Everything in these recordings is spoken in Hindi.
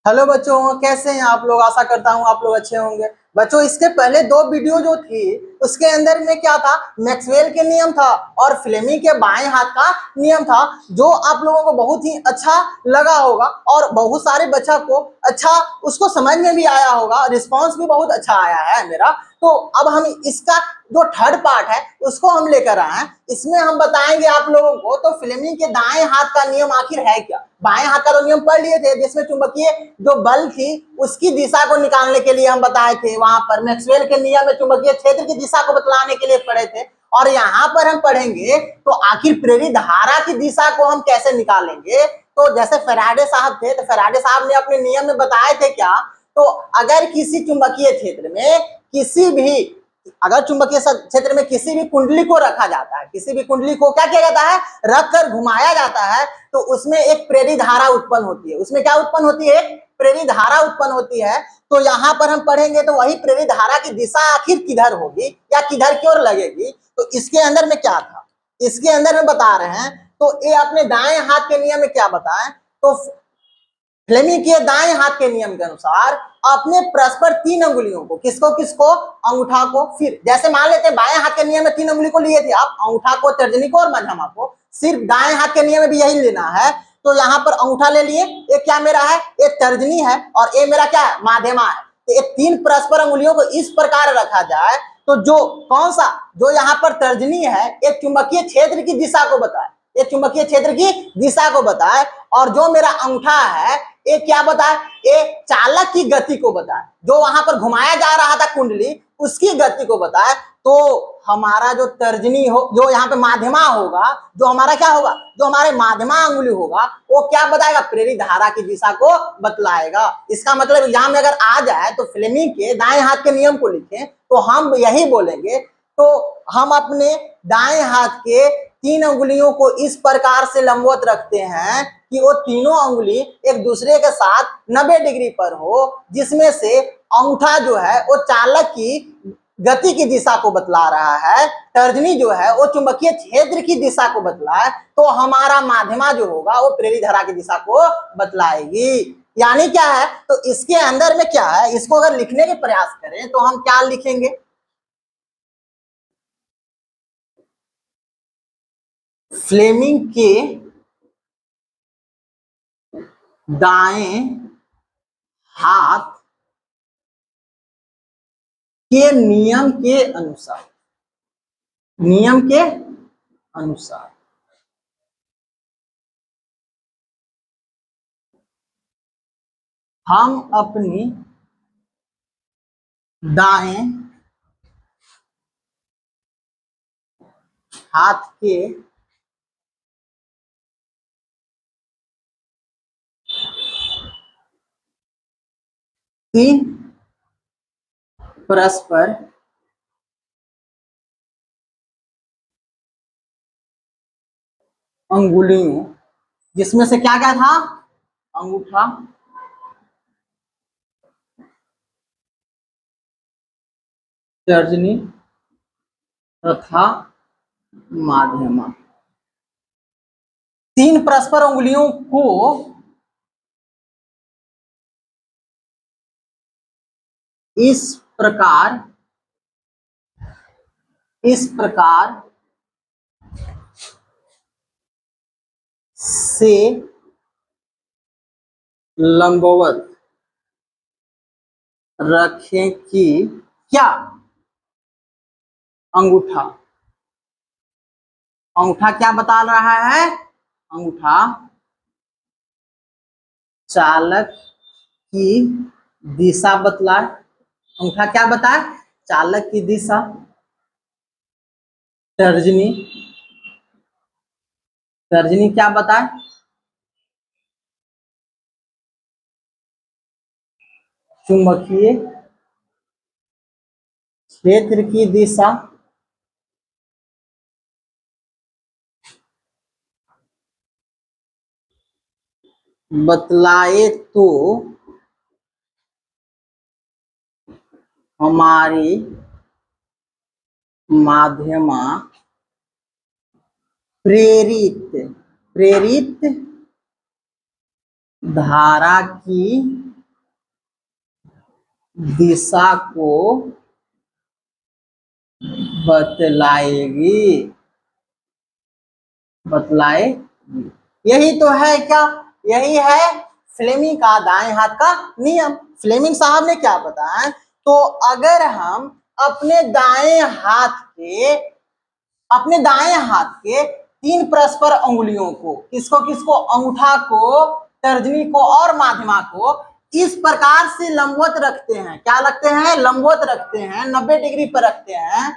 हेलो बच्चों, कैसे हैं आप लोग। आशा करता हूँ आप लोग अच्छे होंगे। बच्चों, इसके पहले दो वीडियो जो थी उसके अंदर में क्या था, मैक्सवेल के नियम था और फ्लेमिंग के बाएं हाथ का नियम था, जो आप लोगों को बहुत ही अच्छा लगा होगा और बहुत सारे बच्चा को अच्छा उसको समझ में भी आया होगा। रिस्पांस भी बहुत अच्छा आया है मेरा। तो अब हम इसका जो थर्ड पार्ट है उसको हम लेकर आए हैं। इसमें हम बताएंगे आप लोगों को तो फ्लेमिंग के दाएं हाथ का नियम आखिर है क्या। बाएं हाथ का तो नियम पढ़ लिए थे, जिसमें चुंबकीय जो बल थी उसकी दिशा को निकालने के लिए हम बताए थे। वहां पर मैक्सवेल के नियम में चुंबकीय क्षेत्र की दिशा को बतलाने के लिए पढ़े थे। और यहाँ पर हम पढ़ेंगे तो आखिर प्रेरित धारा की दिशा को हम कैसे निकालेंगे। तो जैसे फैराडे साहब थे, तो फैराडे साहब ने अपने नियम में बताए थे क्या, तो अगर किसी चुंबकीय क्षेत्र में किसी भी अगर चुंबकीय क्षेत्र में किसी भी कुंडली को रखा जाता है, किसी भी कुंडली को क्या किया जाता है, रख कर घुमाया जाता है, तो उसमें एक प्रेरित धारा उत्पन्न होती है। उसमें क्या उत्पन्न होती है, एक प्रेरित धारा उत्पन्न होती है। तो यहाँ पर हम पढ़ेंगे तो वही प्रेरित धारा की दिशा आखिर किधर होगी या किधर की ओर लगेगी। तो इसके अंदर में क्या था, इसके अंदर में बता रहे हैं। तो ये अपने दाएं हाथ के नियम में क्या बताएं, तो फ्लेमिंग के दाएं हाथ के नियम के अनुसार अपने परस्पर तीन अंगुलियों को, किसको किसको, अंगूठा को, फिर जैसे मान लेते हैं बाएं हाथ के नियम में तीन अंगुली को लिए थे आप, अंगूठा को, तर्जनी को और मध्यमा को। सिर्फ दाएं हाथ के नियम में भी यही लेना है। तो यहाँ पर अंगूठा ले लिए, ये क्या मेरा है, ये तर्जनी है और ये मेरा क्या है, माध्यमा है। तो ये तीन परस्पर अंगुलियों को इस प्रकार रखा जाए तो जो कौन सा, जो यहाँ पर तर्जनी है एक चुंबकीय क्षेत्र की दिशा को बताए, ये चुंबकीय क्षेत्र की दिशा को बताए। और जो मेरा अंगूठा है ये क्या बताए, ये चालक की गति को बताए, जो वहां पर घुमाया जा रहा था कुंडली उसकी गति को बताए। तो हमारा जो तर्जनी हो, जो यहाँ पे माध्यमा होगा, जो हमारा क्या होगा, जो हमारे माध्यमा अंगुली होगा, वो क्या बताएगा, प्रेरित धारा की दिशा को बतलाएगा। इसका मतलब एग्जाम में अगर आ जाए तो फ्लेमिंग के दाएं हाथ के नियम को लिखें तो हम यही बोलेंगे। तो हम अपने दाएं हाथ के तीन अंगुलियों को इस प्रकार से लंबवत रखते हैं कि वो तीनों अंगुली एक दूसरे के साथ 90 डिग्री पर हो, जिसमें से अंगूठा जो है वो चालक की गति की दिशा को बतला रहा है, तर्जनी जो है वो चुंबकीय क्षेत्र की दिशा को बतलाए, तो हमारा माध्यमा जो होगा वो प्रेरित धारा की दिशा को बतलाएगी। यानी क्या है, तो इसके अंदर में क्या है, इसको अगर लिखने के प्रयास करें तो हम क्या लिखेंगे, फ्लेमिंग के दाएं हाथ के नियम के अनुसार, नियम के अनुसार हम अपनी दाएं हाथ के तीन परस्पर अंगुलियों, जिसमें से क्या क्या था, अंगूठा, तर्जनी तथा माध्यमा, तीन परस्पर अंगुलियों को इस प्रकार, इस प्रकार से लंबवत रखें कि क्या, अंगूठा, अंगूठा क्या बता रहा है, अंगूठा चालक की दिशा बतलाए, अंगूठा क्या बताए, चालक की दिशा, तर्जनी, तर्जनी क्या बताए, चुंबकीय क्षेत्र की दिशा, बतलाए तो हमारी माध्यमा प्रेरित, प्रेरित धारा की दिशा को बतलाएगी, बतलाएगी। यही तो है क्या, यही है फ्लेमिंग का दाएं हाथ का नियम। फ्लेमिंग साहब ने क्या बताया, तो अगर हम अपने दाएं हाथ के, अपने दाएं हाथ के 3 परस्पर अंगुलियों को, किसको किसको, अंगूठा को, तर्जनी को और माध्यमा को इस प्रकार से लंबवत रखते हैं, क्या रखते हैं, लंबवत रखते हैं, 90 डिग्री पर रखते हैं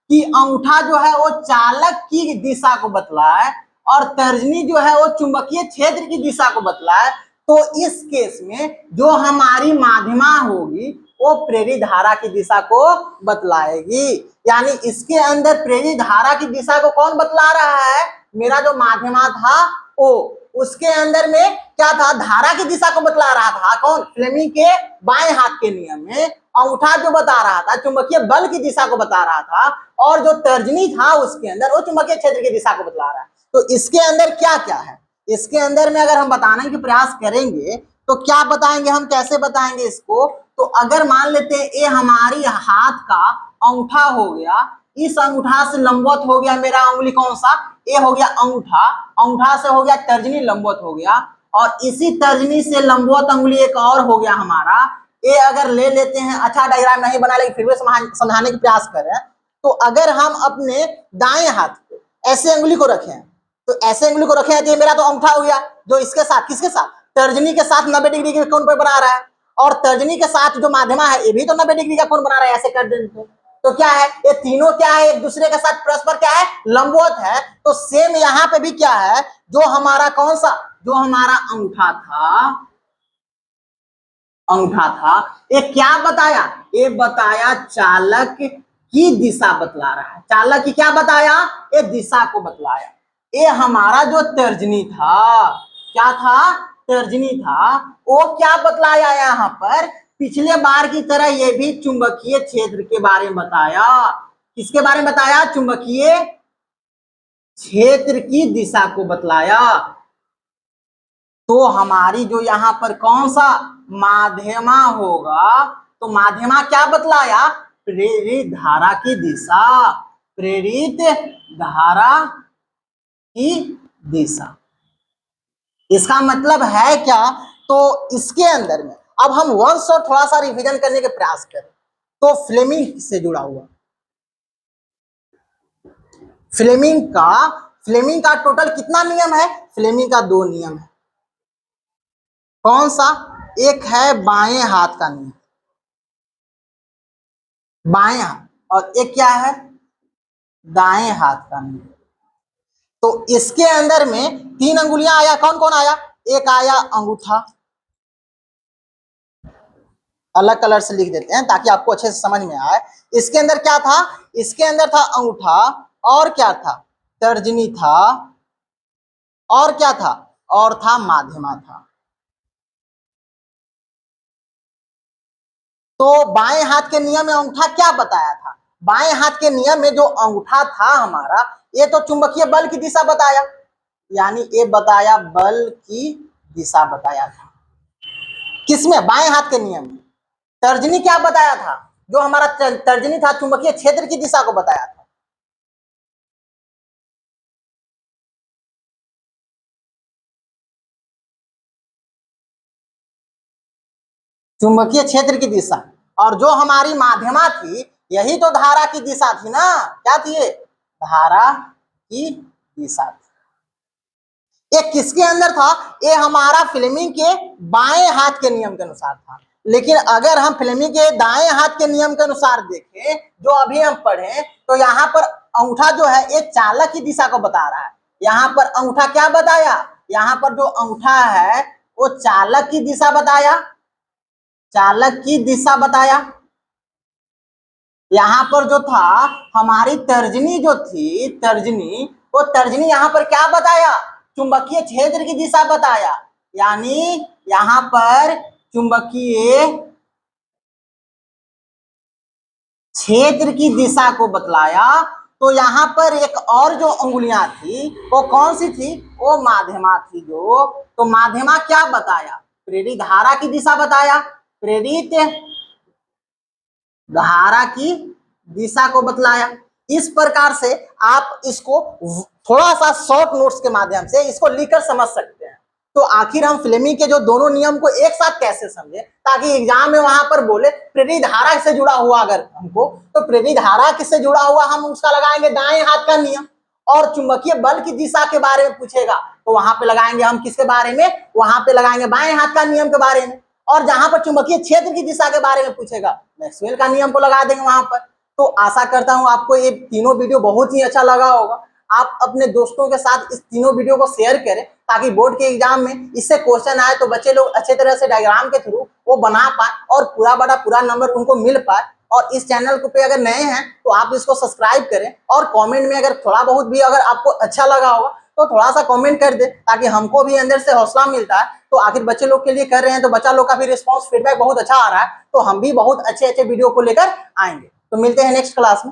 कि अंगूठा जो है वो चालक की दिशा को बतलाए और तर्जनी जो है वो चुंबकीय क्षेत्र की दिशा को बतलाए। तो इस केस में जो हमारी माध्यमा होगी वो प्रेरित धारा की दिशा को बतलाएगी। यानी इसके अंदर प्रेरित धारा की दिशा को कौन बतला रहा है, मेरा जो माध्यमा था वो, उसके अंदर में क्या था, धारा की दिशा को बतला रहा था कौन, फ्लेमिंग के बाएं हाथ के नियम में अंगूठा जो बता रहा था चुंबकीय बल की दिशा को बता रहा था, और जो तर्जनी था उसके अंदर वो चुंबकीय क्षेत्र की दिशा को बतला रहा है। तो इसके अंदर क्या क्या है, इसके अंदर में अगर हम बताने की प्रयास करेंगे तो क्या बताएंगे हम, कैसे बताएंगे इसको, तो अगर मान लेते हैं ये हमारी हाथ का अंगूठा हो गया, इस अंगूठा से लंबवत हो गया मेरा उंगली कौन सा, ये हो गया अंगूठा, अंगूठा से हो गया तर्जनी लंबवत हो गया, और इसी तर्जनी से लंबवत उंगली एक और हो गया हमारा, ये अगर ले लेते हैं, अच्छा डायग्राम नहीं बना लेकिन फिर भी समझाने की प्रयास करें, तो अगर हम अपने दाएं हाथ को ऐसे उंगली को रखें, तो ऐसे उंगली को रखे हैं तो मेरा तो अंगूठा हो गया, जो इसके साथ, किसके साथ, तर्जनी के साथ 90 डिग्री के कोण पर बना रहा है, और तर्जनी के साथ जो माध्यमा है ये भी तो 90 डिग्री का कोण बना रहा है, ऐसे कर देते तो क्या है, ये तीनों क्या है, एक दूसरे के साथ परस्पर क्या है, लंबवत है। तो सेम यहाँ पे भी क्या है, जो हमारा कौन सा, जो हमारा अंगूठा था, अंगूठा था, ये क्या बताया, ये बताया चालक की दिशा बतला रहा है, चालक की क्या बताया, ये दिशा को बतलाया। ये हमारा जो तर्जनी था, क्या था, तर्जनी था, वो क्या बतलाया यहाँ पर, पिछले बार की तरह ये भी चुंबकीय क्षेत्र के बारे में बताया, किसके बारे में बताया, चुंबकीय क्षेत्र की दिशा को बतलाया। तो हमारी जो यहाँ पर कौन सा माध्यमा होगा, तो माध्यमा क्या बतलाया, प्रेरित धारा की दिशा, प्रेरित धारा की दिशा। इसका मतलब है क्या, तो इसके अंदर में अब हम वंश और थोड़ा सा रिवीजन करने के प्रयास करें, तो फ्लेमिंग से जुड़ा हुआ, फ्लेमिंग का टोटल कितना नियम है, फ्लेमिंग का 2 नियम है, कौन सा, एक है बाएं हाथ का नियम, बाएं हाथ, और एक क्या है, दाएं हाथ का नियम। तो इसके अंदर में 3 अंगुलियां आया, कौन कौन आया, एक आया अंगूठा, अलग कलर से लिख देते हैं ताकि आपको अच्छे से समझ में आए। इसके अंदर क्या था, इसके अंदर था अंगूठा, और क्या था, तर्जनी था, और क्या था, और था माध्यमा था। तो बाएं हाथ के नियम में अंगूठा क्या बताया था, बाएं हाथ के नियम में जो अंगूठा था हमारा, ये तो चुंबकीय बल की दिशा बताया, यानी ये बताया बल की दिशा बताया था, किसमें, बाएं हाथ के नियम में। तर्जनी क्या बताया था, जो हमारा तर्जनी था चुंबकीय क्षेत्र की दिशा को बताया था। चुंबकीय क्षेत्र की दिशा, और जो हमारी माध्यमा थी यही तो धारा की दिशा थी ना, क्या थी ये, धारा की दिशा थी। ये किसके अंदर था, ये हमारा फ्लेमिंग के बाएं हाथ के नियम के अनुसार था। लेकिन अगर हम फ्लेमिंग के दाएं हाथ के नियम के अनुसार देखें जो अभी हम पढ़े, तो यहाँ पर अंगूठा जो है ये चालक की दिशा को बता रहा है, यहाँ पर अंगूठा क्या बताया, यहाँ पर जो अंगूठा है वो चालक की दिशा बताया, चालक की दिशा बताया। यहाँ पर जो था हमारी तर्जनी जो थी, तर्जनी, वो तर्जनी यहाँ पर क्या बताया, चुंबकीय क्षेत्र की दिशा बताया, यानी यहाँ पर चुंबकीय क्षेत्र की दिशा को बतलाया। तो यहाँ पर एक और जो अंगुलियां थी वो कौन सी थी, वो माध्यमा थी, जो, तो माध्यमा क्या बताया, प्रेरित धारा की दिशा बताया, प्रेरित धारा की दिशा को बतलाया। इस प्रकार से आप इसको थोड़ा सा शॉर्ट नोट्स के माध्यम से इसको लिखकर समझ सकते हैं। तो आखिर हम फ्लेमिंग के जो दोनों नियम को एक साथ कैसे समझे, ताकि एग्जाम में वहां पर बोले प्रेरित धारा से जुड़ा हुआ अगर हमको, तो प्रेरित धारा किससे जुड़ा हुआ हम उसका लगाएंगे दाएं हाथ का नियम। और चुंबकीय बल की दिशा के बारे में पूछेगा तो वहां पे लगाएंगे हम किसके बारे में, वहां पे लगाएंगे बाएं हाथ का नियम के बारे में। और जहां पर चुंबकीय क्षेत्र की दिशा के बारे में पूछेगा मैक्सवेल का नियम को लगा देंगे वहां पर। तो आशा करता हूं आपको ये तीनों वीडियो बहुत ही अच्छा लगा होगा। आप अपने दोस्तों के साथ इस तीनों वीडियो को शेयर करें ताकि बोर्ड के एग्जाम में इससे क्वेश्चन आए तो बच्चे लोग अच्छे तरह से डायग्राम के थ्रू वो बना पाए और पूरा नंबर उनको मिल पाए। और इस चैनल को पे अगर नए हैं तो आप इसको सब्सक्राइब करें और कमेंट में अगर थोड़ा बहुत भी अगर आपको अच्छा लगा होगा तो थोड़ा सा कमेंट कर दे, ताकि हमको भी अंदर से हौसला मिलता है। तो आखिर बच्चे लोग के लिए कर रहे हैं तो बच्चा लोग का भी रिस्पॉन्स फीडबैक बहुत अच्छा आ रहा है, तो हम भी बहुत अच्छे अच्छे वीडियो को लेकर आएंगे। तो मिलते हैं नेक्स्ट क्लास में।